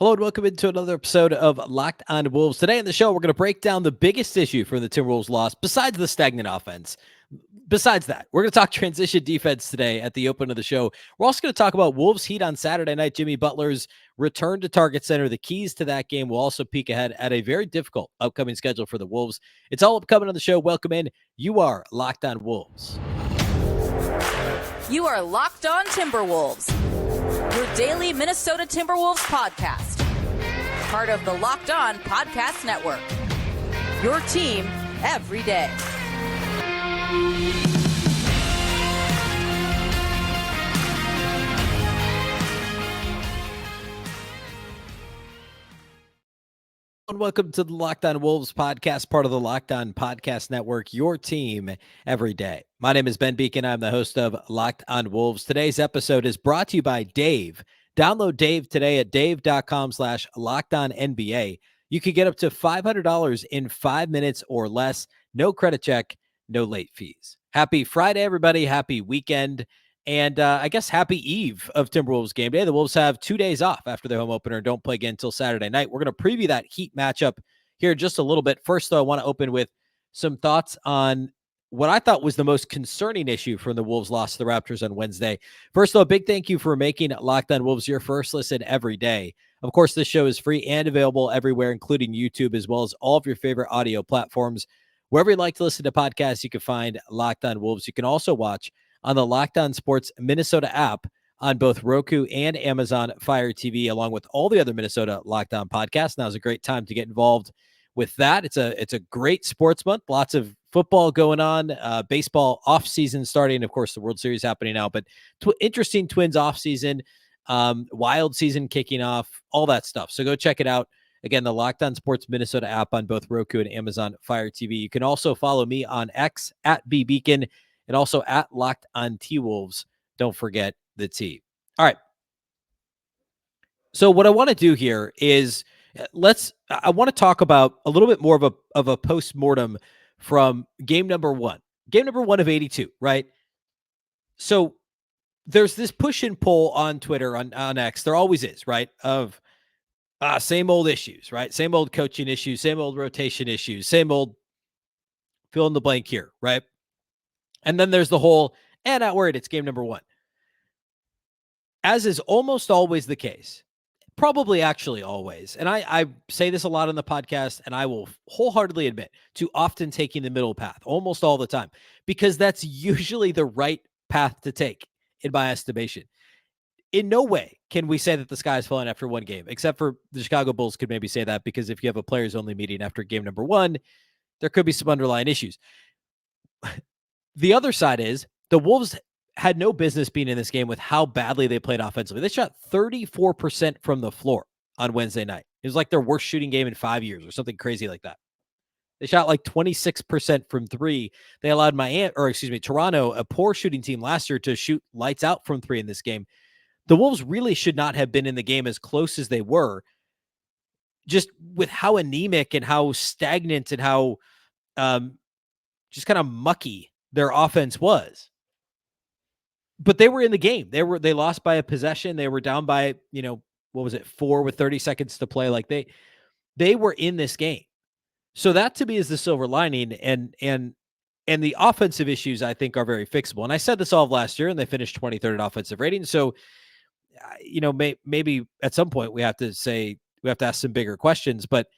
Hello and welcome into another episode of Locked On Wolves. Today on the show, we're going to break down the biggest issue from the Timberwolves loss, besides the stagnant offense. Besides that, we're going to talk transition defense today at the open of the show. We're also going to talk about Wolves Heat on Saturday night, Jimmy Butler's return to Target Center, the keys to that game. We'll also peek ahead at a very difficult upcoming schedule for the Wolves. It's all upcoming on the show. Welcome in. You are Locked On Wolves. You are Locked On Timberwolves, your daily Minnesota Timberwolves podcast. Part of the Locked On Podcast Network. Your team every day. And welcome to the Locked On Wolves podcast, part of the Locked On Podcast Network, your team every day. My name is Ben Beecken. I'm the host of Locked On Wolves. Today's episode is brought to you by Dave. Download Dave today at dave.com/LockedOnNBA. You can get up to $500 in 5 minutes or less. No credit check, no late fees. Happy Friday, everybody. Happy weekend. And I guess happy eve of Timberwolves game day. The Wolves have 2 days off after their home opener and don't play again until Saturday night. We're going to preview that Heat matchup here in just a little bit. First, though, I want to open with some thoughts on what I thought was the most concerning issue from the Wolves' loss to the Raptors on Wednesday. First, though, a big thank you for making Locked On Wolves your first listen every day. Of course, this show is free and available everywhere, including YouTube, as well as all of your favorite audio platforms. Wherever you like to listen to podcasts, you can find Locked On Wolves. You can also watch on the Locked On Sports Minnesota app on both Roku and Amazon Fire TV, along with all the other Minnesota Locked On podcasts. Now is a great time to get involved with that. It's a great sports month. Lots of football going on, baseball off season starting. Of course, the World Series happening now, but interesting Twins off season, wild season kicking off, all that stuff. So go check it out. Again, the Locked On Sports Minnesota app on both Roku and Amazon Fire TV. You can also follow me on X at Beecken and also at Locked On T-Wolves. Don't forget the T. All right. So what I want to do here is I want to talk about a little bit more of a post-mortem from game number one of 82, right? So there's this push and pull on Twitter, on X. There always is, right? Of same old issues, right? Same old coaching issues, same old rotation issues, same old fill in the blank here, right? And then there's the whole, not worried, it's game number one. As is almost always the case, probably actually always, and I say this a lot on the podcast, and I will wholeheartedly admit to often taking the middle path, almost all the time, because that's usually the right path to take, in my estimation. In no way can we say that the sky is falling after one game, except for the Chicago Bulls could maybe say that, because if you have a players-only meeting after game number one, there could be some underlying issues. The other side is the Wolves had no business being in this game with how badly they played offensively. They shot 34% from the floor on Wednesday night. It was like their worst shooting game in 5 years or something crazy like that. They shot like 26% from three. They allowed Toronto, a poor shooting team last year, to shoot lights out from three in this game. The Wolves really should not have been in the game as close as they were, just with how anemic and how stagnant and how just kind of mucky their offense was. But they were in the game. They lost by a possession. They were down by, 4 with 30 seconds to play. Like they were in this game. So that to me is the silver lining, and the offensive issues I think are very fixable. And I said this all of last year, and they finished 23rd in offensive rating. So, maybe at some point we have to ask some bigger questions, but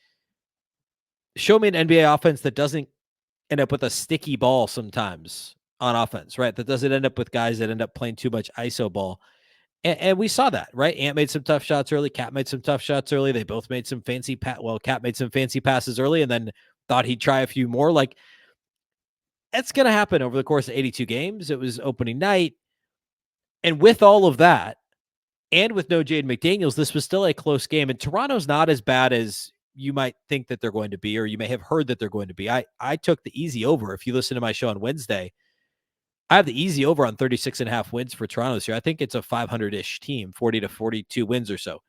show me an NBA offense that doesn't end up with a sticky ball sometimes on offense, right? That doesn't end up with guys that end up playing too much ISO ball. And we saw that, right? Ant made some tough shots early. Cat made some tough shots early. They both made some fancy Cat made some fancy passes early and then thought he'd try a few more. Like, that's going to happen over the course of 82 games. It was opening night. And with all of that, and with no Jaden McDaniels, this was still a close game. And Toronto's not as bad as you might think that they're going to be, or you may have heard that they're going to be. I took the easy over. If you listen to my show on Wednesday, I have the easy over on 36.5 wins for Toronto this year. I think it's a 500-ish team, 40 to 42 wins or so.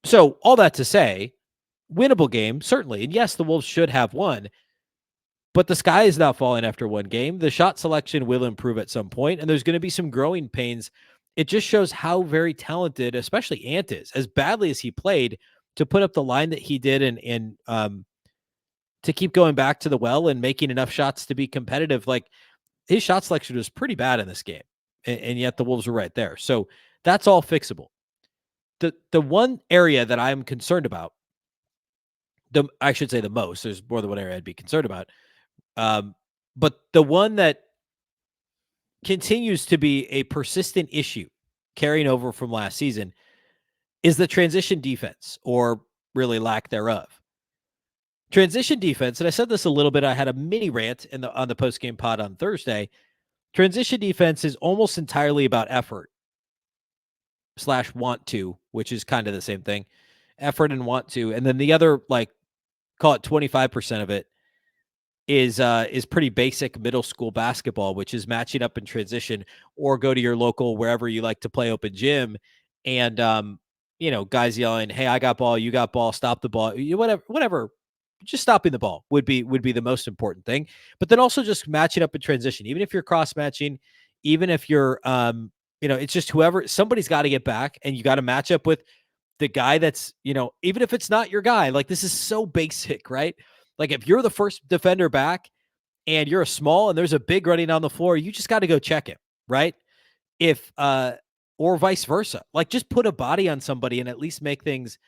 So all that to say, winnable game, certainly. And yes, the Wolves should have won, but the sky is not falling after one game. The shot selection will improve at some point, and there's going to be some growing pains it just shows how very talented, especially Ant is, as badly as he played, to put up the line that he did and to keep going back to the well and making enough shots to be competitive. Like, his shot selection was pretty bad in this game, and yet the Wolves were right there. So that's all fixable. The one area that I'm concerned about, I should say the most, there's more than one area I'd be concerned about, but the one that continues to be a persistent issue carrying over from last season is the transition defense, or really lack thereof. Transition defense, and I said this a little bit, I had a mini rant on the postgame pod on Thursday. Transition defense is almost entirely about effort / want to, which is kind of the same thing. Effort and want to. And then the other, like, call it 25% of it is pretty basic middle school basketball, which is matching up in transition, or go to your local, wherever you like to play, open gym, and guys yelling, "Hey, I got ball, you got ball, stop the ball," whatever. Just stopping the ball would be the most important thing. But then also just matching up in transition, even if you're cross matching, even if you're it's just whoever, somebody's got to get back, and you got to match up with the guy that's, even if it's not your guy. Like, this is so basic, right? Like, if you're the first defender back and you're a small and there's a big running on the floor, you just got to go check him, right? Or vice versa. Like, just put a body on somebody and at least make things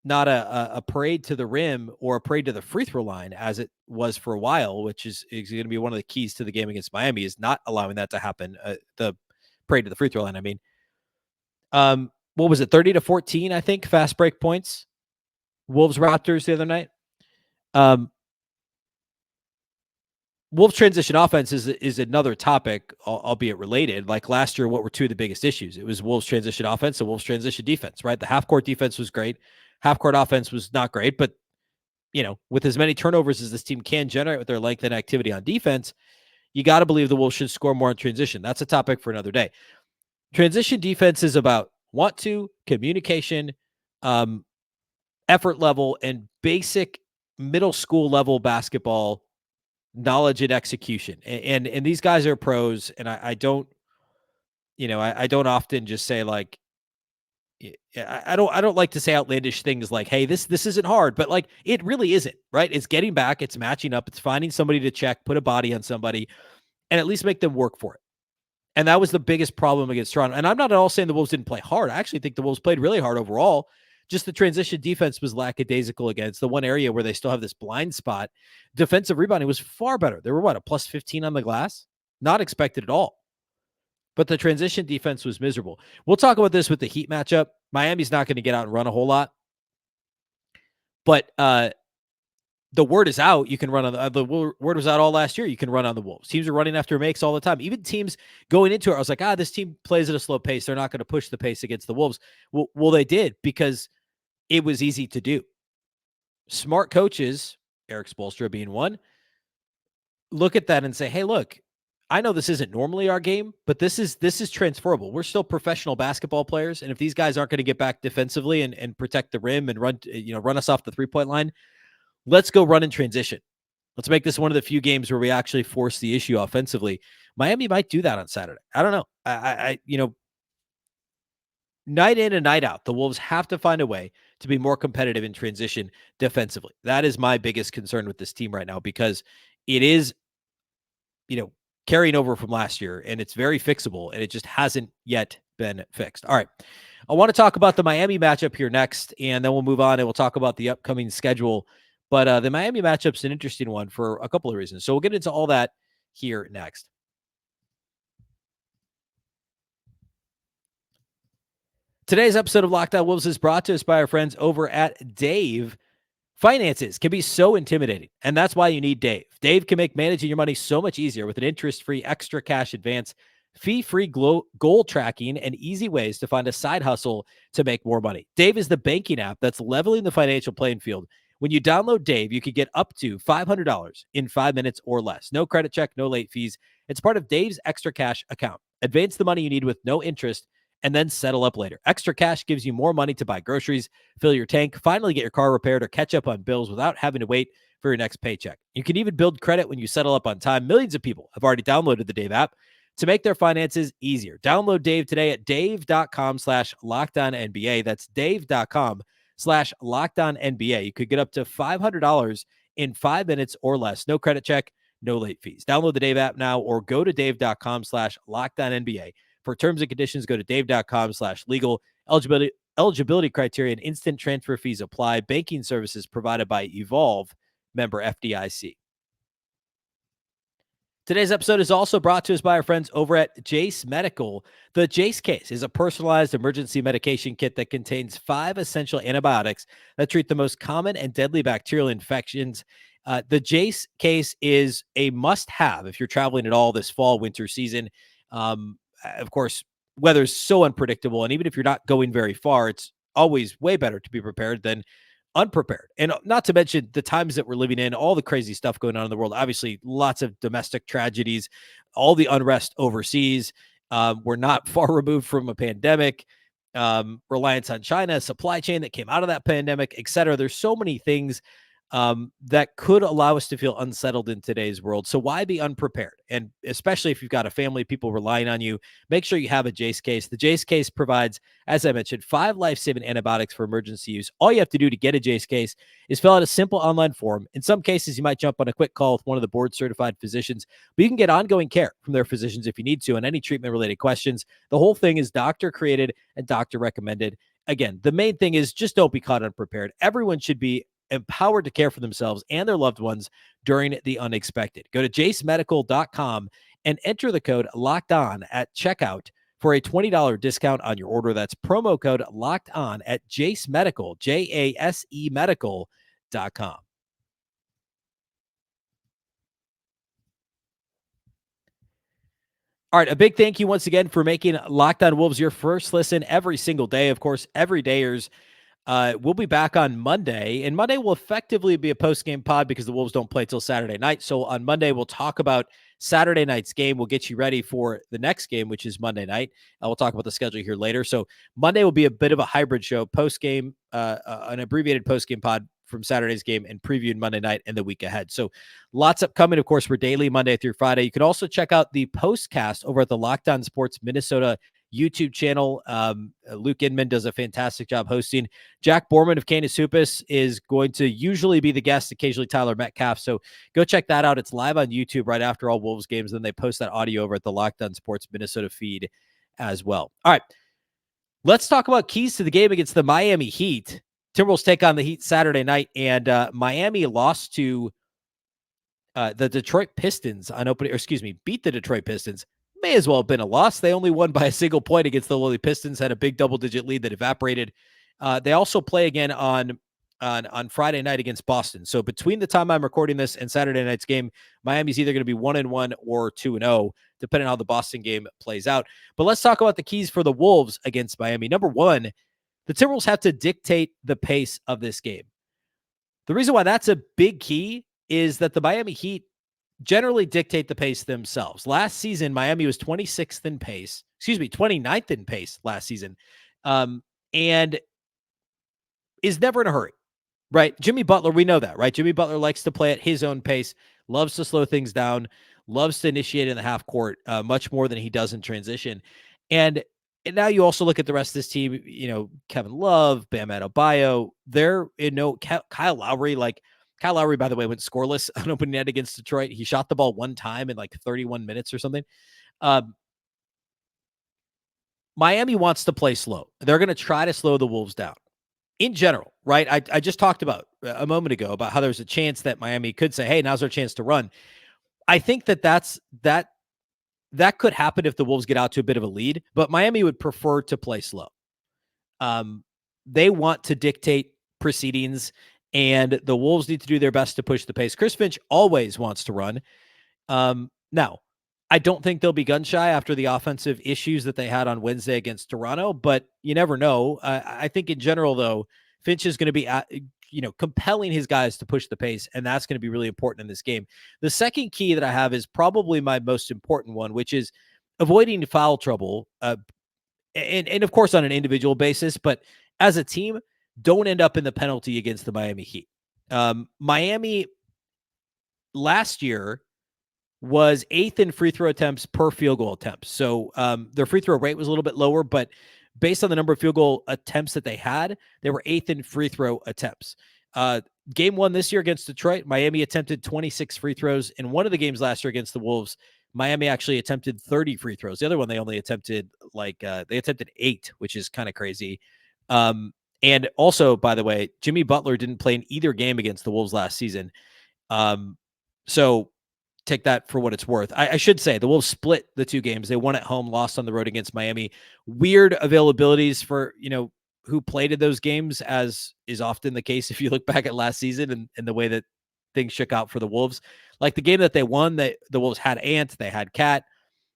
not a parade to the rim or a parade to the free throw line, as it was for a while, which is going to be one of the keys to the game against Miami, is not allowing that to happen. The parade to the free throw line, I mean. What was it, 30-14, I think, fast break points? Wolves Raptors the other night. Wolves transition offense is another topic, albeit related. Like last year, what were two of the biggest issues? It was Wolves transition offense and Wolves transition defense, right? The half-court defense was great. Half-court offense was not great, but, with as many turnovers as this team can generate with their length and activity on defense, you got to believe the Wolves should score more in transition. That's a topic for another day. Transition defense is about want to, communication, effort level, and basic middle school level basketball knowledge and execution. And these guys are pros, and I don't, I don't often just say, like, I don't like to say outlandish things like, "Hey, this isn't hard," but, like, it really isn't, right? It's getting back, it's matching up, it's finding somebody to check, put a body on somebody, and at least make them work for it. And that was the biggest problem against Toronto. And I'm not at all saying the Wolves didn't play hard. I actually think the Wolves played really hard overall. Just the transition defense was lackadaisical against the one area where they still have this blind spot. Defensive rebounding was far better. They were, a plus 15 on the glass? Not expected at all. But the transition defense was miserable. We'll talk about this with the Heat matchup. Miami's not going to get out and run a whole lot. But the word is out. You can run on the word was out all last year. You can run on the Wolves. Teams are running after makes all the time. Even teams going into it, I was like, this team plays at a slow pace. They're not going to push the pace against the Wolves. Well, they did, because it was easy to do. Smart coaches, Eric Spoelstra being one, look at that and say, "Hey, look, I know this isn't normally our game, but this is transferable. We're still professional basketball players, and if these guys aren't going to get back defensively and protect the rim and run us off the 3-point line, let's go run in transition. Let's make this one of the few games where we actually force the issue offensively." Miami might do that on Saturday. I don't know. I night in and night out, the Wolves have to find a way to be more competitive in transition defensively. That is my biggest concern with this team right now, because it is, carrying over from last year, and it's very fixable, and it just hasn't yet been fixed. All right. I want to talk about the Miami matchup here next, and then we'll move on and we'll talk about the upcoming schedule. But the Miami matchup's an interesting one for a couple of reasons. So we'll get into all that here next. Today's episode of Locked On Wolves is brought to us by our friends over at Dave. Finances can be so intimidating, and that's why you need Dave. Dave can make managing your money so much easier with an interest-free extra cash advance, fee-free goal tracking, and easy ways to find a side hustle to make more money. Dave is the banking app that's leveling the financial playing field. When you download Dave, you can get up to $500 in 5 minutes or less. No credit check, no late fees. It's part of Dave's extra cash account. Advance the money you need with no interest, and then settle up later. Extra cash gives you more money to buy groceries, fill your tank, finally get your car repaired, or catch up on bills without having to wait for your next paycheck. You can even build credit when you settle up on time. Millions of people have already downloaded the Dave app. to make their finances easier. Download Dave today at dave.com/LockedOnNBA. That's dave.com/LockedOnNBA. You could get up to $500 in 5 minutes or less. No credit check, no late fees. Download the Dave app now or go to dave.com/LockedOnNBA. For terms and conditions, go to dave.com/legal. Eligibility criteria and instant transfer fees apply. Banking services provided by Evolve, member FDIC. Today's episode is also brought to us by our friends over at Jase Medical. The Jase case is a personalized emergency medication kit that contains 5 essential antibiotics that treat the most common and deadly bacterial infections. The Jase case is a must-have if you're traveling at all this fall, winter season. Of course, weather's so unpredictable, and even if you're not going very far, it's always way better to be prepared than unprepared. And not to mention the times that we're living in, all the crazy stuff going on in the world. Obviously, lots of domestic tragedies, all the unrest overseas. We're not far removed from a pandemic, reliance on China, supply chain that came out of that pandemic, et cetera. There's so many things that could allow us to feel unsettled in today's world. So why be unprepared? And especially if you've got a family, people relying on you, make sure you have a Jase case. The Jase case provides, as I mentioned, 5 life-saving antibiotics for emergency use. All you have to do to get a Jase case is fill out a simple online form. In some cases, you might jump on a quick call with one of the board-certified physicians, but you can get ongoing care from their physicians if you need to on any treatment-related questions. The whole thing is doctor-created and doctor-recommended. Again, the main thing is just don't be caught unprepared. Everyone should be empowered to care for themselves and their loved ones during the unexpected. Go to jasemedical.com and enter the code LOCKEDON at checkout for a $20 discount on your order. That's promo code LOCKEDON at Jase Medical, JASE medical.com. All right, a big thank you once again for making Locked On Wolves your first listen every single day. Of course, everydayers. We'll be back on Monday, and Monday will effectively be a post-game pod because the Wolves don't play till Saturday night. So on Monday, we'll talk about Saturday night's game. We'll get you ready for the next game, which is Monday night. We'll talk about the schedule here later. So Monday will be a bit of a hybrid show, post-game, an abbreviated post-game pod from Saturday's game and previewing Monday night and the week ahead. So lots upcoming. Of course, we're daily Monday through Friday. You can also check out the postcast over at the Locked On Sports Minnesota YouTube channel. Luke Inman does a fantastic job hosting. Jack Borman of Canis Hoopus is going to usually be the guest, occasionally Tyler Metcalf. So go check that out. It's live on YouTube right after all Wolves games. Then they post that audio over at the Locked On Sports Minnesota feed as well. All right, let's talk about keys to the game against the Miami Heat. Timberwolves take on the Heat Saturday night, and Miami lost to the Detroit Pistons on opening, or excuse me, beat the Detroit Pistons. May as well have been a loss. They only won by a single point against the lowly Pistons, had a big double-digit lead that evaporated. They also play again on Friday night against Boston. So between the time I'm recording this and Saturday night's game, Miami's either going to be 1-1 or 2-0, depending on how the Boston game plays out. But let's talk about the keys for the Wolves against Miami. Number one, the Timberwolves have to dictate the pace of this game. The reason why that's a big key is that the Miami Heat generally dictate the pace themselves. Last season, Miami was 29th in pace last season, and is never in a hurry, right? Jimmy Butler, we know that, right? Jimmy Butler likes to play at his own pace, loves to slow things down, loves to initiate in the half court much more than he does in transition. And now you also look at the rest of this team, Kevin Love, Bam Adebayo, Kyle Lowry, Kyle Lowry, by the way, went scoreless on opening night against Detroit. He shot the ball one time in 31 minutes or something. Miami wants to play slow. They're going to try to slow the Wolves down in general, right? I just talked about a moment ago about how there's a chance that Miami could say, hey, now's our chance to run. I think that could happen if the Wolves get out to a bit of a lead, but Miami would prefer to play slow. They want to dictate proceedings, and the Wolves need to do their best to push the pace. Chris Finch always wants to run. Now, I don't think they'll be gun shy after the offensive issues that they had on Wednesday against Toronto, but you never know. I think in general, though, Finch is going to be, compelling his guys to push the pace, and that's going to be really important in this game. The second key that I have is probably my most important one, which is avoiding foul trouble, and of course on an individual basis, but as a team, don't end up in the penalty against the Miami Heat. Miami last year was 8th in free throw attempts per field goal attempts. So their free throw rate was a little bit lower, but based on the number of field goal attempts that they had, they were 8th in free throw attempts. Game 1 this year against Detroit, Miami attempted 26 free throws. In one of the games last year against the Wolves, Miami actually attempted 30 free throws. The other one, they only attempted they attempted 8, which is kind of crazy. And also, by the way, Jimmy Butler didn't play in either game against the Wolves last season. So take that for what it's worth. I should say the Wolves split the 2 games. They won at home, lost on the road against Miami. Weird availabilities for, who played in those games, as is often the case if you look back at last season and the way that things shook out for the Wolves. Like the game that they won, the Wolves had Ant, they had Cat,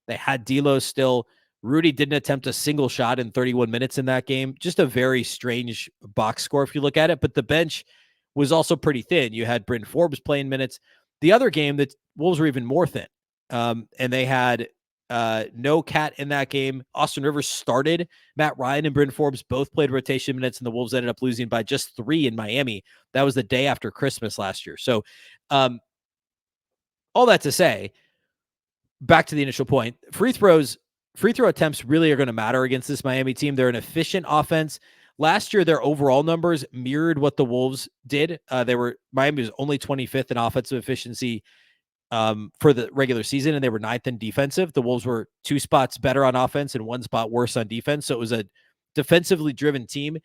they had D'Lo still. Rudy didn't attempt a single shot in 31 minutes in that game. Just a very strange box score if you look at it. But the bench was also pretty thin. You had Bryn Forbes playing minutes. The other game, the Wolves were even more thin. And they had no Cat in that game. Austin Rivers started. Matt Ryan and Bryn Forbes both played rotation minutes, and the Wolves ended up losing by just 3 in Miami. That was the day after Christmas last year. So all that to say, back to the initial point, free throw attempts really are going to matter against this Miami team. They're an efficient offense. Last year, their overall numbers mirrored what the Wolves did. Miami was only 25th in offensive efficiency for the regular season, and they were 9th in defensive. The Wolves were 2 spots better on offense and 1 spot worse on defense. So it was a defensively driven team.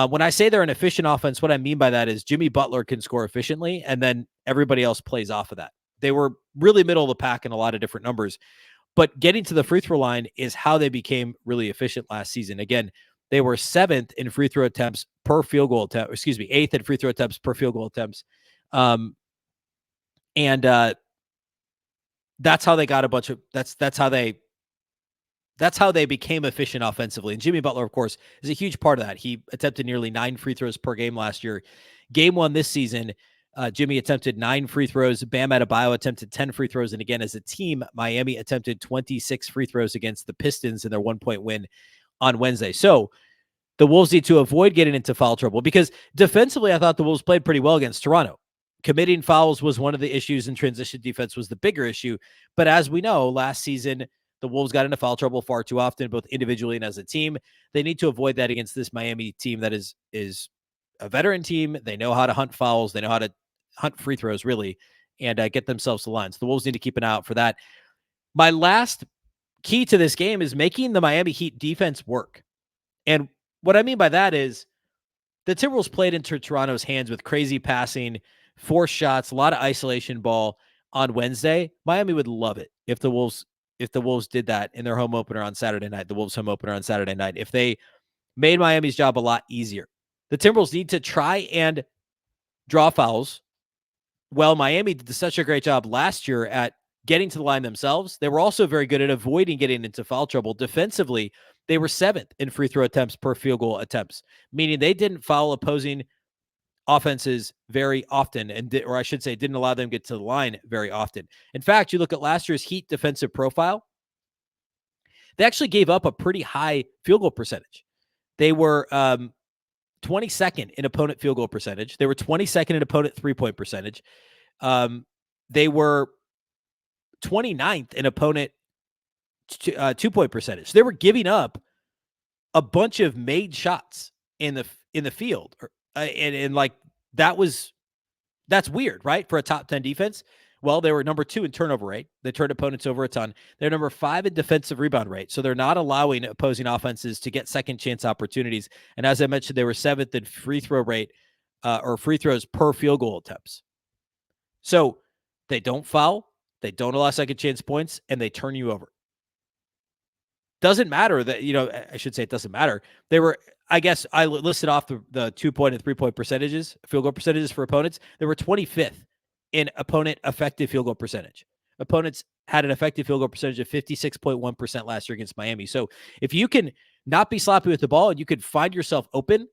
When I say they're an efficient offense, what I mean by that is Jimmy Butler can score efficiently, and then everybody else plays off of that. They were really middle of the pack in a lot of different numbers, but getting to the free throw line is how they became really efficient last season. Again, they were 7th in free throw attempts per field goal attempt, 8th in free throw attempts per field goal attempts. And that's how they got that's how they became efficient offensively. And Jimmy Butler, of course, is a huge part of that. He attempted nearly 9 free throws per game last year. Game 1 this season, Jimmy attempted 9 free throws. Bam Adebayo attempted 10 free throws. And again, as a team, Miami attempted 26 free throws against the Pistons in their 1-point win on Wednesday. So the Wolves need to avoid getting into foul trouble, because defensively, I thought the Wolves played pretty well against Toronto. Committing fouls was one of the issues, and transition defense was the bigger issue. But as we know, last season, the Wolves got into foul trouble far too often, both individually and as a team. They need to avoid that against this Miami team that is a veteran team. They know how to hunt fouls. They know how to hunt free throws, really, and get themselves to lines. The Wolves need to keep an eye out for that. My last key to this game is making the Miami Heat defense work. And what I mean by that is the Timberwolves played into Toronto's hands with crazy passing, forced shots, a lot of isolation ball on Wednesday. Miami would love it if the Wolves did that in their home opener on Saturday night, the Wolves home opener on Saturday night, if they made Miami's job a lot easier. The Timberwolves need to try and draw fouls. Well, Miami did such a great job last year at getting to the line themselves. They were also very good at avoiding getting into foul trouble. Defensively, they were 7th in free throw attempts per field goal attempts, meaning they didn't foul opposing offenses very often, or I should say, didn't allow them to get to the line very often. In fact, you look at last year's Heat defensive profile, they actually gave up a pretty high field goal percentage. They were 22nd in opponent field goal percentage. They were 22nd in opponent 3-point percentage. They were 29th in opponent 2-point percentage. They were giving up a bunch of made shots in the field, and like that's weird, right? For a top 10 defense. Well, they were number 2 in turnover rate. They turned opponents over a ton. They're number 5 in defensive rebound rate. So they're not allowing opposing offenses to get second chance opportunities. And as I mentioned, they were 7th in free throw rate or free throws per field goal attempts. So they don't foul, they don't allow second chance points, and they turn you over. Doesn't matter that, I should say it doesn't matter. They were, I guess I listed off the 2-point and 3-point percentages, field goal percentages for opponents. They were 25th in opponent effective field goal percentage. Opponents had an effective field goal percentage of 56.1% last year against Miami. So if you can not be sloppy with the ball and you could find yourself open,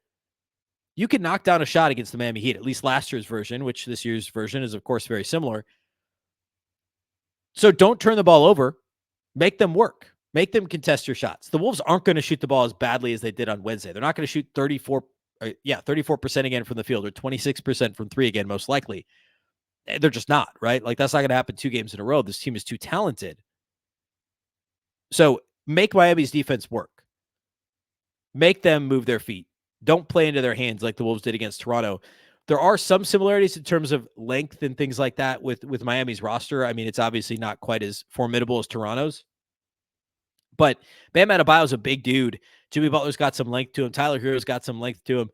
you can knock down a shot against the Miami Heat, at least last year's version, which this year's version is, of course, very similar. So don't turn the ball over. Make them work. Make them contest your shots. The Wolves aren't going to shoot the ball as badly as they did on Wednesday. They're not going to shoot 34% again from the field, or 26% from 3 again, most likely. They're just not, right? Like, that's not going to happen 2 games in a row. This team is too talented. So make Miami's defense work. Make them move their feet. Don't play into their hands like the Wolves did against Toronto. There are some similarities in terms of length and things like that with Miami's roster. I mean, it's obviously not quite as formidable as Toronto's, but Bam Adebayo is a big dude. Jimmy Butler's got some length to him. Tyler Hero's got some length to him.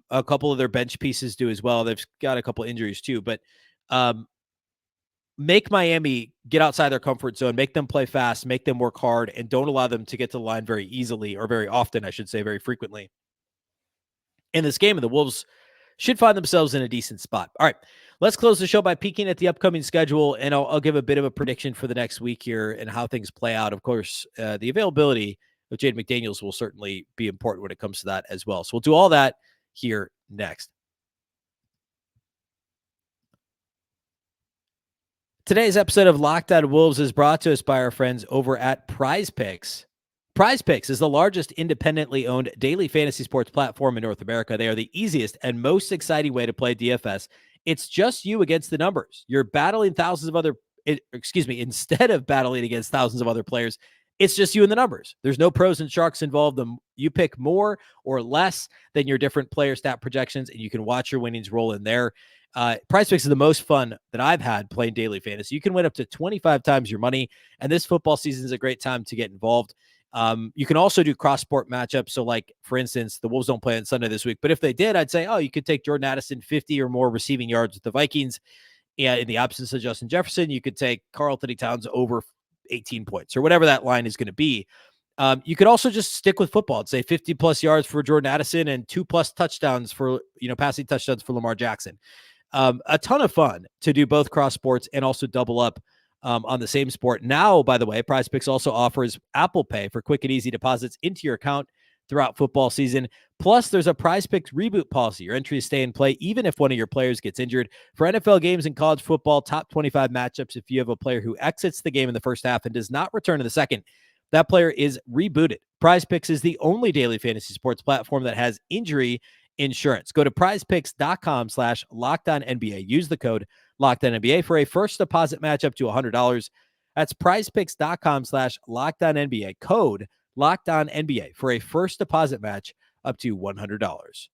A couple of their bench pieces do as well. They've got a couple injuries too, but make Miami get outside their comfort zone, make them play fast, make them work hard, and don't allow them to get to the line very easily, or very often, I should say, very frequently in this game. And the Wolves should find themselves in a decent spot. All right, let's close the show by peeking at the upcoming schedule, and I'll give a bit of a prediction for the next week here and how things play out. Of course, the availability of Jaden McDaniels will certainly be important when it comes to that as well. So we'll do all that here next. Today's episode of Locked On Wolves is brought to us by our friends over at PrizePicks. PrizePicks is the largest independently owned daily fantasy sports platform in North America. They are the easiest and most exciting way to play DFS. It's just you against the numbers. You're battling instead of battling against thousands of other players, it's just you and the numbers. There's no pros and sharks involved. You pick more or less than your different player stat projections, and you can watch your winnings roll in there. PrizePicks is the most fun that I've had playing daily fantasy. You can win up to 25 times your money, and this football season is a great time to get involved. You can also do cross-sport matchups. So, like, for instance, the Wolves don't play on Sunday this week, but if they did, I'd say, you could take Jordan Addison 50 or more receiving yards with the Vikings. And in the absence of Justin Jefferson, you could take Karl-Anthony Towns over 18 points or whatever that line is going to be. You could also just stick with football and say 50+ yards for Jordan Addison and 2+ touchdowns for, passing touchdowns for Lamar Jackson. A ton of fun to do both cross sports and also double up on the same sport. Now, by the way, PrizePicks also offers Apple Pay for quick and easy deposits into your account throughout football season. Plus, there's a PrizePicks reboot policy. Your entries stay in play even if one of your players gets injured. For NFL games and college football, top 25 matchups, if you have a player who exits the game in the first half and does not return in the second, that player is rebooted. PrizePicks is the only daily fantasy sports platform that has injury insurance. Go to prizepicks.com/LockedOnNBA. Use the code LockedOnNBA for a first deposit match up to $100. That's prizepicks.com/LockedOnNBA. Code LockedOnNBA for a first deposit match up to $100.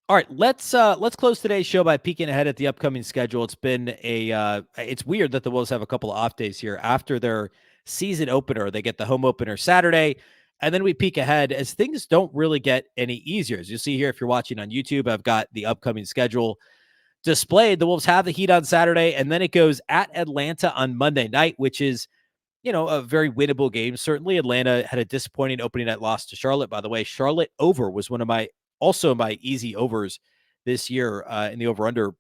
All right, let's close today's show by peeking ahead at the upcoming schedule. It's been it's weird that the Wolves have a couple of off days here after their season opener. They get the home opener Saturday, and then we peek ahead as things don't really get any easier. As you see here, if you're watching on YouTube, I've got the upcoming schedule displayed. The Wolves have the Heat on Saturday, and then it goes at Atlanta on Monday night, which is, a very winnable game. Certainly, Atlanta had a disappointing opening night loss to Charlotte. By the way, Charlotte over was one of my easy overs this year in the over-under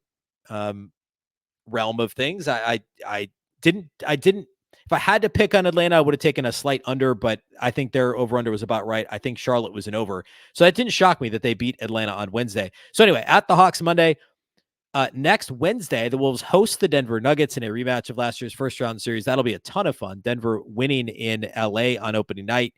realm of things. I didn't. If I had to pick on Atlanta, I would have taken a slight under, but I think their over-under was about right. I think Charlotte was an over. So that didn't shock me that they beat Atlanta on Wednesday. So anyway, at the Hawks Monday, next Wednesday, the Wolves host the Denver Nuggets in a rematch of last year's first-round series. That'll be a ton of fun. Denver winning in L.A. on opening night,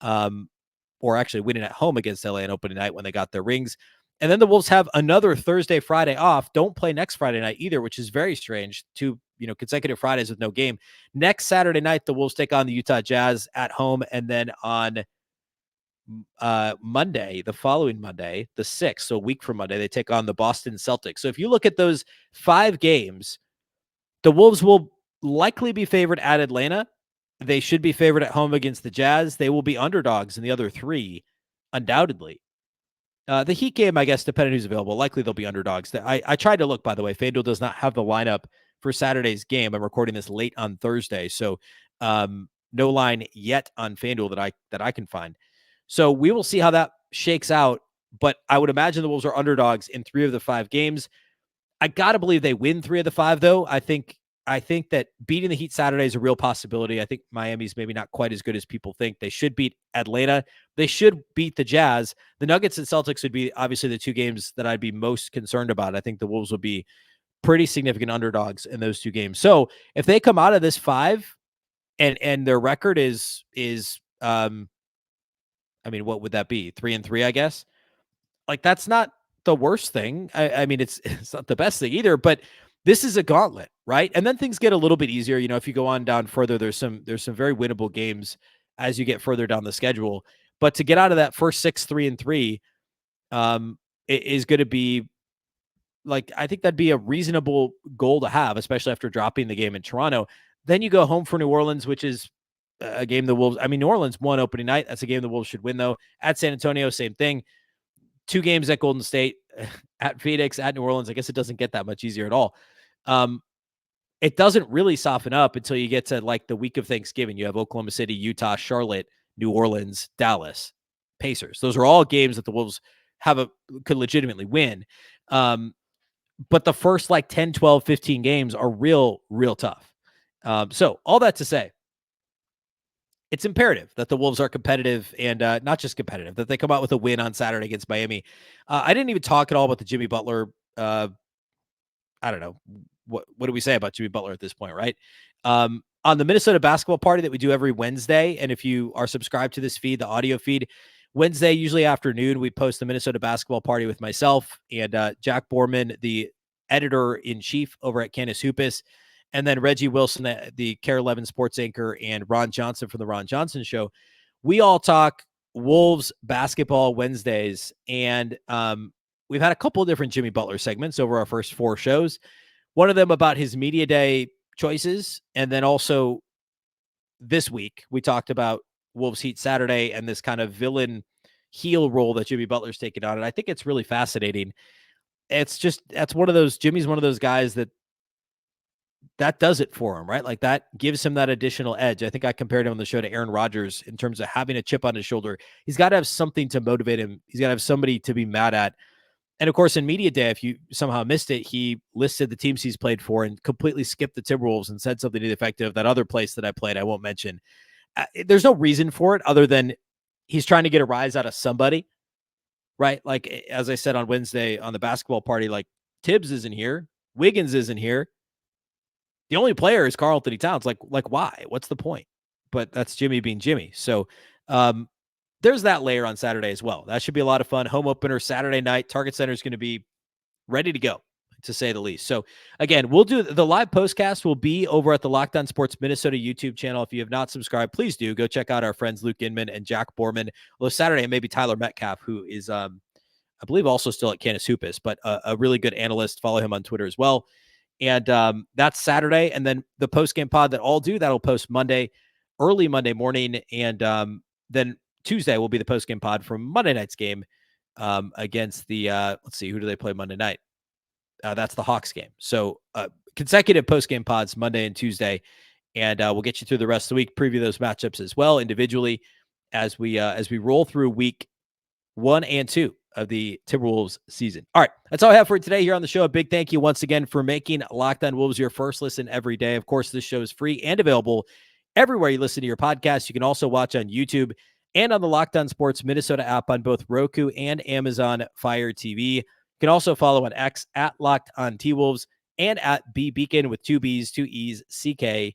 or actually winning at home against L.A. on opening night when they got their rings. And then the Wolves have another Thursday, Friday off. Don't play next Friday night either, which is very strange. 2 consecutive Fridays with no game. Next Saturday night, the Wolves take on the Utah Jazz at home, and then on Monday, the following Monday, the 6th, so a week from Monday, they take on the Boston Celtics. So if you look at those 5 games, the Wolves will likely be favored at Atlanta. They should be favored at home against the Jazz. They will be underdogs in the other 3, undoubtedly. The Heat game, I guess, depending who's available, likely they'll be underdogs. I tried to look, by the way. FanDuel does not have the lineup for Saturday's game. I'm recording this late on Thursday, so no line yet on FanDuel that I can find. So we will see how that shakes out, but I would imagine the Wolves are underdogs in 3 of the 5 games. I got to believe they win 3 of the 5, though. I think that beating the Heat Saturday is a real possibility. I think Miami's maybe not quite as good as people think. They should beat Atlanta. They should beat the Jazz. The Nuggets and Celtics would be obviously the 2 games that I'd be most concerned about. I think the Wolves would be pretty significant underdogs in those 2 games. So if they come out of this 5 and their record is what would that be? 3-3, I guess. Like, that's not the worst thing. I mean, it's not the best thing either, but this is a gauntlet, right? And then things get a little bit easier. If you go on down further, there's some very winnable games as you get further down the schedule. But to get out of that first 6, 3-3, it is going to be like, I think that'd be a reasonable goal to have, especially after dropping the game in Toronto. Then you go home for New Orleans, which is a game the Wolves. I mean, New Orleans won opening night. That's a game the Wolves should win, though. At San Antonio, same thing. 2 games at Golden State, at Phoenix, at New Orleans. I guess it doesn't get that much easier at all. It doesn't really soften up until you get to like the week of Thanksgiving. You have Oklahoma City, Utah, Charlotte, New Orleans, Dallas, Pacers. Those are all games that the Wolves could legitimately win. But the first like 10, 12, 15 games are real tough. So all that to say, it's imperative that the Wolves are competitive and not just competitive, that they come out with a win on Saturday against Miami. I didn't even talk at all about the Jimmy Butler. I don't know. What do we say about Jimmy Butler at this point, right? On the Minnesota basketball party that we do every Wednesday, and if you are subscribed to this feed, the audio feed, Wednesday, usually afternoon, we post the Minnesota basketball party with myself and Jack Borman, the editor-in-chief over at Canis Hoopus, and then Reggie Wilson, the KARE 11 sports anchor, and Ron Johnson from the Ron Johnson Show. We all talk Wolves basketball Wednesdays, and we've had a couple of different Jimmy Butler segments over our first 4 shows. One of them about his media day choices, and then also this week we talked about Wolves Heat Saturday and this kind of villain heel role that Jimmy Butler's taken on, and I think it's really fascinating. That's one of those, Jimmy's one of those guys that does it for him, right? Like that gives him that additional edge. I think I compared him on the show to Aaron Rodgers in terms of having a chip on his shoulder. He's got to have something to motivate him. He's got to have somebody to be mad at. And of course, in media day, if you somehow missed it, he listed the teams he's played for and completely skipped the Timberwolves and said something to the effect of that other place that I played, I won't mention. There's no reason for it other than he's trying to get a rise out of somebody, right? Like, as I said on Wednesday on the basketball party, like Tibbs isn't here. Wiggins isn't here. The only player is Karl-Anthony Towns. Like why? What's the point? But that's Jimmy being Jimmy. So there's that layer on Saturday as well. That should be a lot of fun. Home opener Saturday night. Target Center is going to be ready to go, to say the least. So again, we'll do the live postcast will be over at the Locked On Sports Minnesota YouTube channel. If you have not subscribed, please do go check out our friends Luke Inman and Jack Borman. Well, Saturday, maybe Tyler Metcalf, who is, I believe, also still at Canis Hoopus, but a really good analyst. Follow him on Twitter as well. And that's Saturday. And then the postgame pod that I'll do, that'll post Monday, early Monday morning. And then Tuesday will be the postgame pod from Monday night's game against the, let's see, who do they play Monday night? That's the Hawks game. So consecutive postgame pods Monday and Tuesday. And we'll get you through the rest of the week, preview those matchups as well individually as we roll through week 1 and 2 of the Timberwolves season. All right, that's all I have for today here on the show. A big thank you once again for making Locked On Wolves your first listen every day. Of course, this show is free and available everywhere you listen to your podcast. You can also watch on YouTube and on the Locked On Sports Minnesota app on both Roku and Amazon Fire TV. You can also follow on X at Locked On T-Wolves and at Beecken with 2 B's, 2 E's, CKEN.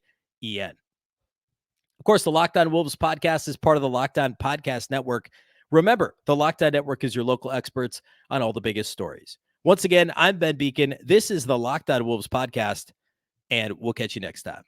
Of course, the Locked On Wolves podcast is part of the Locked On Podcast Network. Remember, the Locked On Network is your local experts on all the biggest stories. Once again, I'm Ben Beecken. This is the Locked On Wolves podcast, and we'll catch you next time.